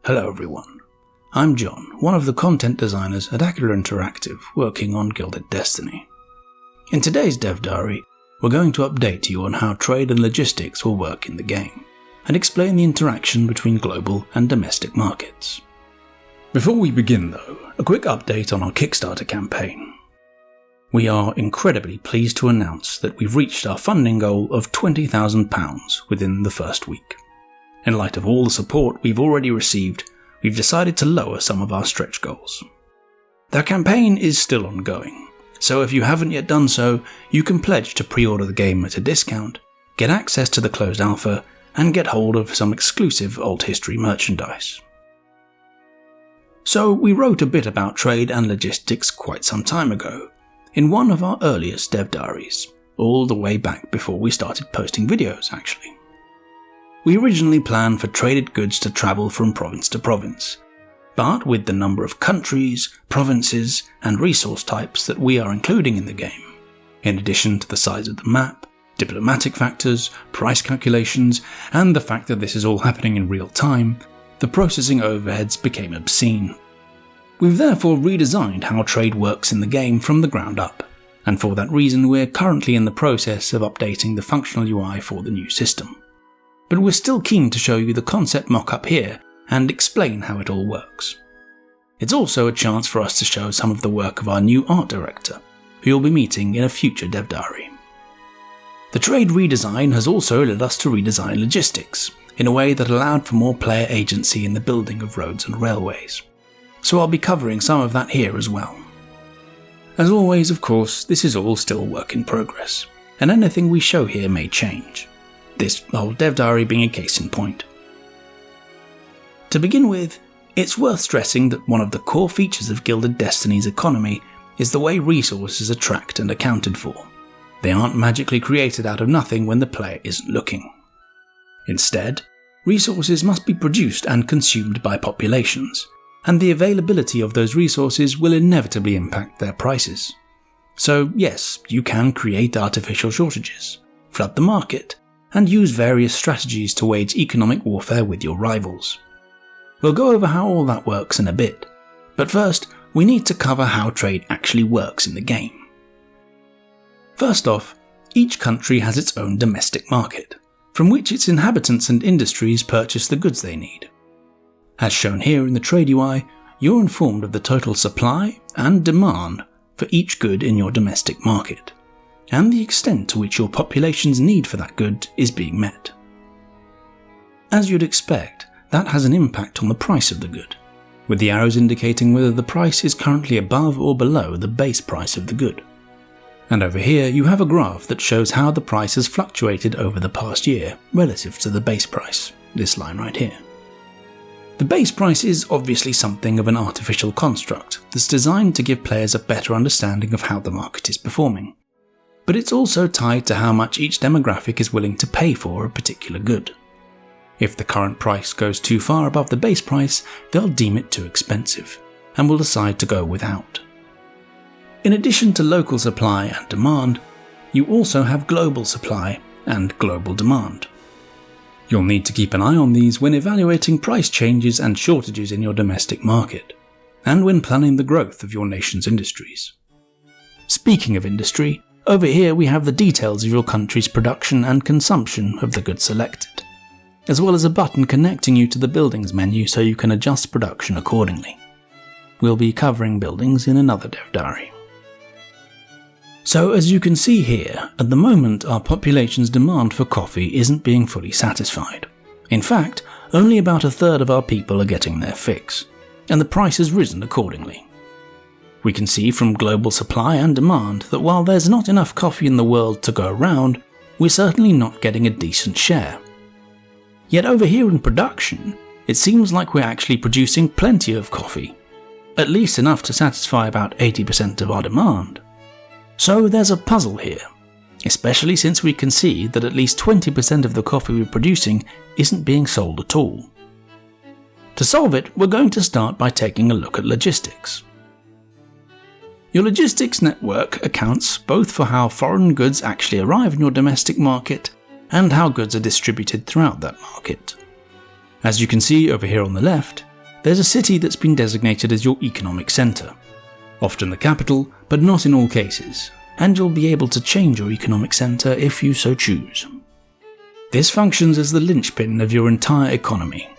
Hello everyone, I'm John, one of the content designers at Aquila Interactive working on Gilded Destiny. In today's Dev Diary, we're going to update you on how trade and logistics will work in the game, and explain the interaction between global and domestic markets. Before we begin though, a quick update on our Kickstarter campaign. We are incredibly pleased to announce that we've reached our funding goal of £20,000 within the first week. In light of all the support we've already received, we've decided to lower some of our stretch goals. The campaign is still ongoing, so if you haven't yet done so, you can pledge to pre-order the game at a discount, get access to the closed alpha, and get hold of some exclusive old history merchandise. So we wrote a bit about trade and logistics quite some time ago, in one of our earliest Dev Diaries, all the way back before we started posting videos actually. We originally planned for traded goods to travel from province to province, but with the number of countries, provinces, and resource types that we are including in the game, in addition to the size of the map, diplomatic factors, price calculations, and the fact that this is all happening in real time, the processing overheads became obscene. We've therefore redesigned how trade works in the game from the ground up, and for that reason we're currently in the process of updating the functional UI for the new system. But we're still keen to show you the concept mock-up here and explain how it all works. It's also a chance for us to show some of the work of our new art director, who you'll be meeting in a future Dev Diary. The trade redesign has also led us to redesign logistics, in a way that allowed for more player agency in the building of roads and railways. So I'll be covering some of that here as well. As always, of course, this is all still work in progress, and anything we show here may change. This whole Dev Diary being a case in point. To begin with, it's worth stressing that one of the core features of Gilded Destiny's economy is the way resources are tracked and accounted for. They aren't magically created out of nothing when the player isn't looking. Instead, resources must be produced and consumed by populations, and the availability of those resources will inevitably impact their prices. So yes, you can create artificial shortages, flood the market, and use various strategies to wage economic warfare with your rivals. We'll go over how all that works in a bit, but first we need to cover how trade actually works in the game. First off, each country has its own domestic market, from which its inhabitants and industries purchase the goods they need. As shown here in the trade UI, you're informed of the total supply and demand for each good in your domestic market, and the extent to which your population's need for that good is being met. As you'd expect, that has an impact on the price of the good, with the arrows indicating whether the price is currently above or below the base price of the good. And over here you have a graph that shows how the price has fluctuated over the past year relative to the base price, this line right here. The base price is obviously something of an artificial construct that's designed to give players a better understanding of how the market is performing. But it's also tied to how much each demographic is willing to pay for a particular good. If the current price goes too far above the base price, they'll deem it too expensive, and will decide to go without. In addition to local supply and demand, you also have global supply and global demand. You'll need to keep an eye on these when evaluating price changes and shortages in your domestic market, and when planning the growth of your nation's industries. Speaking of industry, over here we have the details of your country's production and consumption of the goods selected, as well as a button connecting you to the buildings menu so you can adjust production accordingly. We'll be covering buildings in another Dev Diary. So as you can see here, at the moment our population's demand for coffee isn't being fully satisfied. In fact, only about a third of our people are getting their fix, and the price has risen accordingly. We can see from global supply and demand that while there's not enough coffee in the world to go around, we're certainly not getting a decent share. Yet over here in production, it seems like we're actually producing plenty of coffee, at least enough to satisfy about 80% of our demand. So there's a puzzle here, especially since we can see that at least 20% of the coffee we're producing isn't being sold at all. To solve it, we're going to start by taking a look at logistics. Your logistics network accounts both for how foreign goods actually arrive in your domestic market and how goods are distributed throughout that market. As you can see over here on the left, there's a city that's been designated as your economic centre. Often the capital, but not in all cases, and you'll be able to change your economic centre if you so choose. This functions as the linchpin of your entire economy.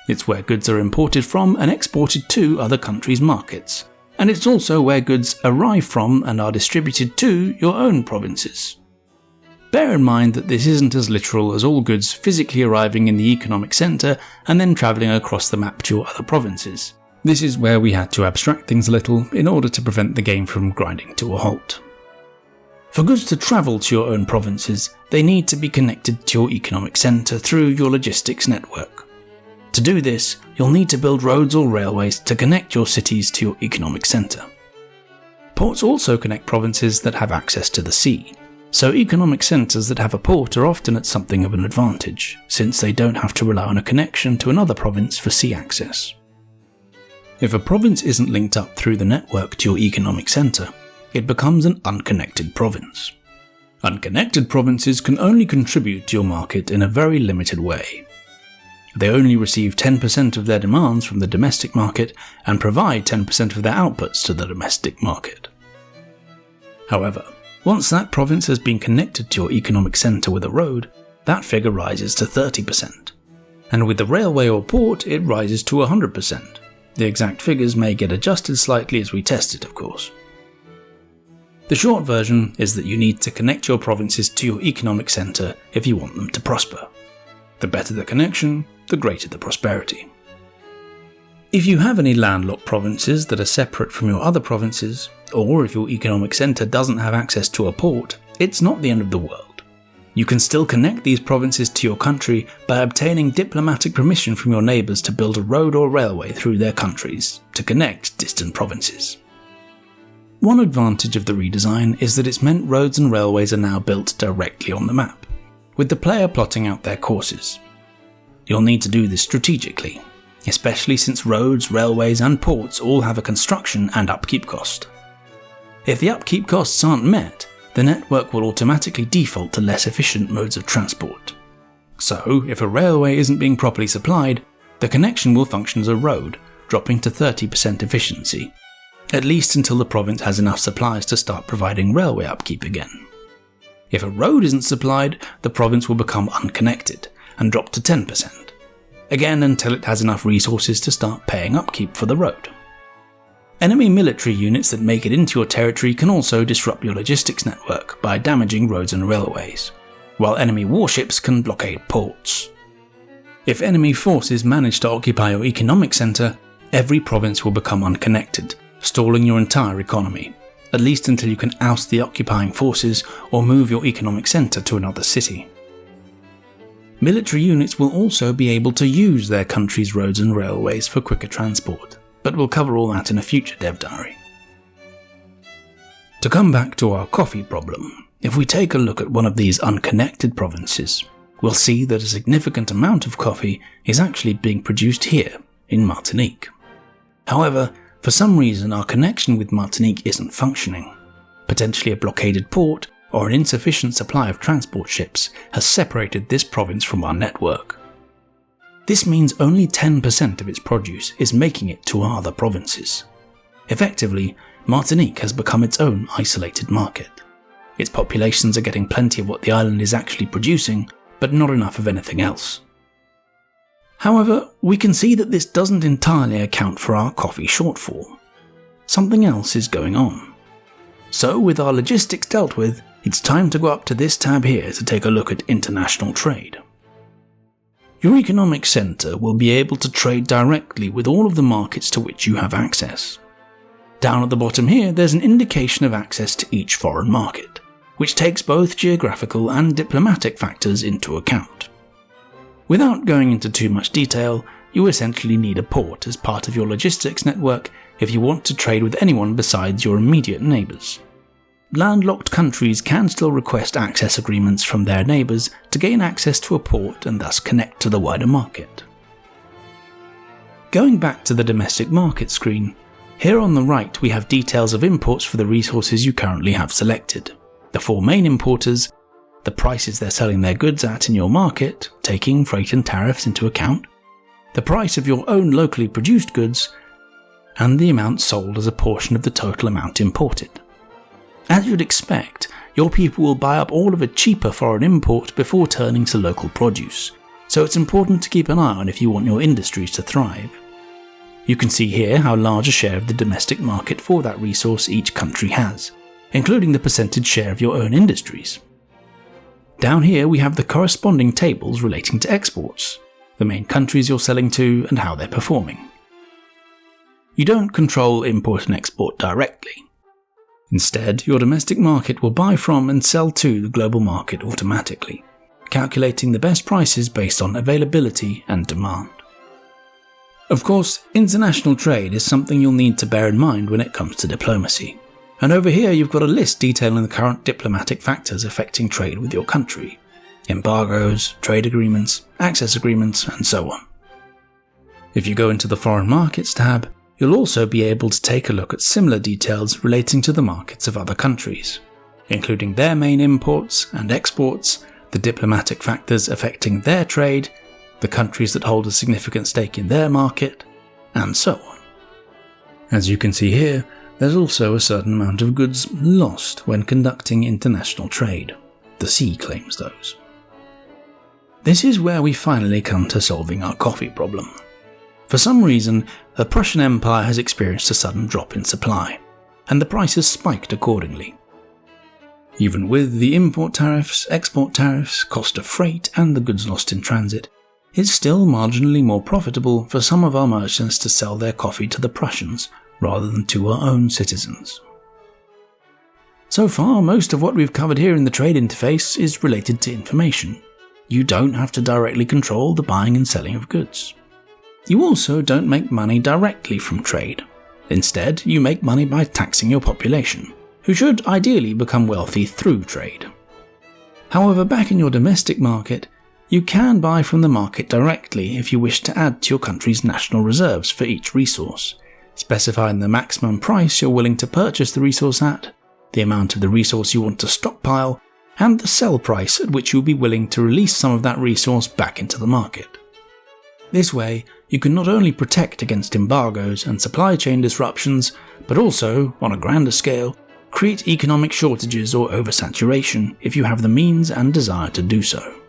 It's where goods are imported from and exported to other countries' markets, and it's also where goods arrive from and are distributed to your own provinces. Bear in mind that this isn't as literal as all goods physically arriving in the economic centre and then travelling across the map to your other provinces. This is where we had to abstract things a little in order to prevent the game from grinding to a halt. For goods to travel to your own provinces, they need to be connected to your economic centre through your logistics network. To do this, you'll need to build roads or railways to connect your cities to your economic centre. Ports also connect provinces that have access to the sea, so economic centres that have a port are often at something of an advantage, since they don't have to rely on a connection to another province for sea access. If a province isn't linked up through the network to your economic centre, it becomes an unconnected province. Unconnected provinces can only contribute to your market in a very limited way. They only receive 10% of their demands from the domestic market and provide 10% of their outputs to the domestic market. However, once that province has been connected to your economic centre with a road, that figure rises to 30%. And with the railway or port, it rises to 100%. The exact figures may get adjusted slightly as we test it, of course. The short version is that you need to connect your provinces to your economic centre if you want them to prosper. The better the connection, the greater the prosperity. If you have any landlocked provinces that are separate from your other provinces, or if your economic centre doesn't have access to a port, it's not the end of the world. You can still connect these provinces to your country by obtaining diplomatic permission from your neighbours to build a road or railway through their countries to connect distant provinces. One advantage of the redesign is that it's meant roads and railways are now built directly on the map, with the player plotting out their courses. You'll need to do this strategically, especially since roads, railways and ports all have a construction and upkeep cost. If the upkeep costs aren't met, the network will automatically default to less efficient modes of transport. So, if a railway isn't being properly supplied, the connection will function as a road, dropping to 30% efficiency, at least until the province has enough supplies to start providing railway upkeep again. If a road isn't supplied, the province will become unconnected and drop to 10%, again until it has enough resources to start paying upkeep for the road. Enemy military units that make it into your territory can also disrupt your logistics network by damaging roads and railways, while enemy warships can blockade ports. If enemy forces manage to occupy your economic centre, every province will become unconnected, stalling your entire economy, at least until you can oust the occupying forces or move your economic centre to another city. Military units will also be able to use their country's roads and railways for quicker transport, but we'll cover all that in a future Dev Diary. To come back to our coffee problem, if we take a look at one of these unconnected provinces, we'll see that a significant amount of coffee is actually being produced here in Martinique. However, for some reason our connection with Martinique isn't functioning. Potentially a blockaded port or an insufficient supply of transport ships has separated this province from our network. This means only 10% of its produce is making it to our other provinces. Effectively, Martinique has become its own isolated market. Its populations are getting plenty of what the island is actually producing, but not enough of anything else. However, we can see that this doesn't entirely account for our coffee shortfall. Something else is going on. So, with our logistics dealt with, it's time to go up to this tab here to take a look at international trade. Your economic centre will be able to trade directly with all of the markets to which you have access. Down at the bottom here, there's an indication of access to each foreign market, which takes both geographical and diplomatic factors into account. Without going into too much detail, you essentially need a port as part of your logistics network if you want to trade with anyone besides your immediate neighbours. Landlocked countries can still request access agreements from their neighbours to gain access to a port and thus connect to the wider market. Going back to the domestic market screen, here on the right we have details of imports for the resources you currently have selected, the 4 main importers, the prices they're selling their goods at in your market, taking freight and tariffs into account, the price of your own locally produced goods, and the amount sold as a portion of the total amount imported. As you'd expect, your people will buy up all of a cheaper foreign import before turning to local produce, so it's important to keep an eye on if you want your industries to thrive. You can see here how large a share of the domestic market for that resource each country has, including the percentage share of your own industries. Down here we have the corresponding tables relating to exports, the main countries you're selling to and how they're performing. You don't control import and export directly. Instead, your domestic market will buy from and sell to the global market automatically, calculating the best prices based on availability and demand. Of course, international trade is something you'll need to bear in mind when it comes to diplomacy. And over here you've got a list detailing the current diplomatic factors affecting trade with your country: embargoes, trade agreements, access agreements, and so on. If you go into the Foreign Markets tab, you'll also be able to take a look at similar details relating to the markets of other countries, including their main imports and exports, the diplomatic factors affecting their trade, the countries that hold a significant stake in their market, and so on. As you can see here, there's also a certain amount of goods lost when conducting international trade. The sea claims those. This is where we finally come to solving our coffee problem. For some reason, the Prussian Empire has experienced a sudden drop in supply, and the prices spiked accordingly. Even with the import tariffs, export tariffs, cost of freight, and the goods lost in transit, it's still marginally more profitable for some of our merchants to sell their coffee to the Prussians rather than to our own citizens. So far, most of what we've covered here in the trade interface is related to information. You don't have to directly control the buying and selling of goods. You also don't make money directly from trade. Instead, you make money by taxing your population, who should ideally become wealthy through trade. However, back in your domestic market, you can buy from the market directly if you wish to add to your country's national reserves for each resource, specifying the maximum price you're willing to purchase the resource at, the amount of the resource you want to stockpile, and the sell price at which you'll be willing to release some of that resource back into the market. This way, you can not only protect against embargoes and supply chain disruptions, but also, on a grander scale, create economic shortages or oversaturation if you have the means and desire to do so.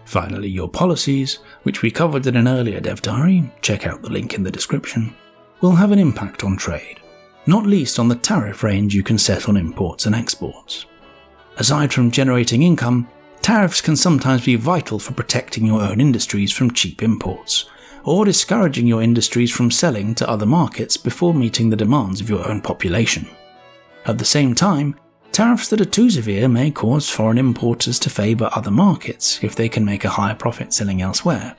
Finally, your policies, which we covered in an earlier Dev Diary, check out the link in the description, will have an impact on trade, not least on the tariff range you can set on imports and exports. Aside from generating income, tariffs can sometimes be vital for protecting your own industries from cheap imports, or discouraging your industries from selling to other markets before meeting the demands of your own population. At the same time, tariffs that are too severe may cause foreign importers to favour other markets if they can make a higher profit selling elsewhere,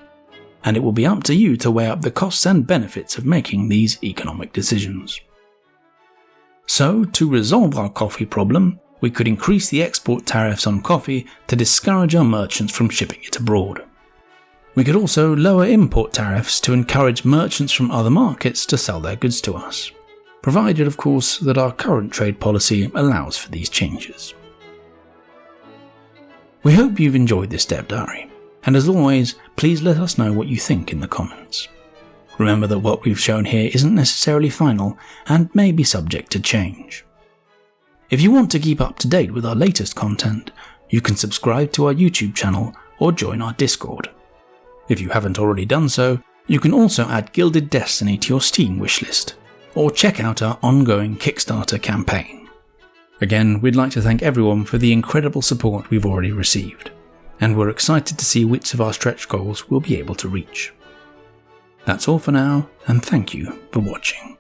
and it will be up to you to weigh up the costs and benefits of making these economic decisions. So, to resolve our coffee problem, we could increase the export tariffs on coffee to discourage our merchants from shipping it abroad. We could also lower import tariffs to encourage merchants from other markets to sell their goods to us, provided of course that our current trade policy allows for these changes. We hope you've enjoyed this Dev Diary, and as always, please let us know what you think in the comments. Remember that what we've shown here isn't necessarily final and may be subject to change. If you want to keep up to date with our latest content, you can subscribe to our YouTube channel or join our Discord. If you haven't already done so, you can also add Gilded Destiny to your Steam wishlist, or check out our ongoing Kickstarter campaign. Again, we'd like to thank everyone for the incredible support we've already received, and we're excited to see which of our stretch goals we'll be able to reach. That's all for now, and thank you for watching.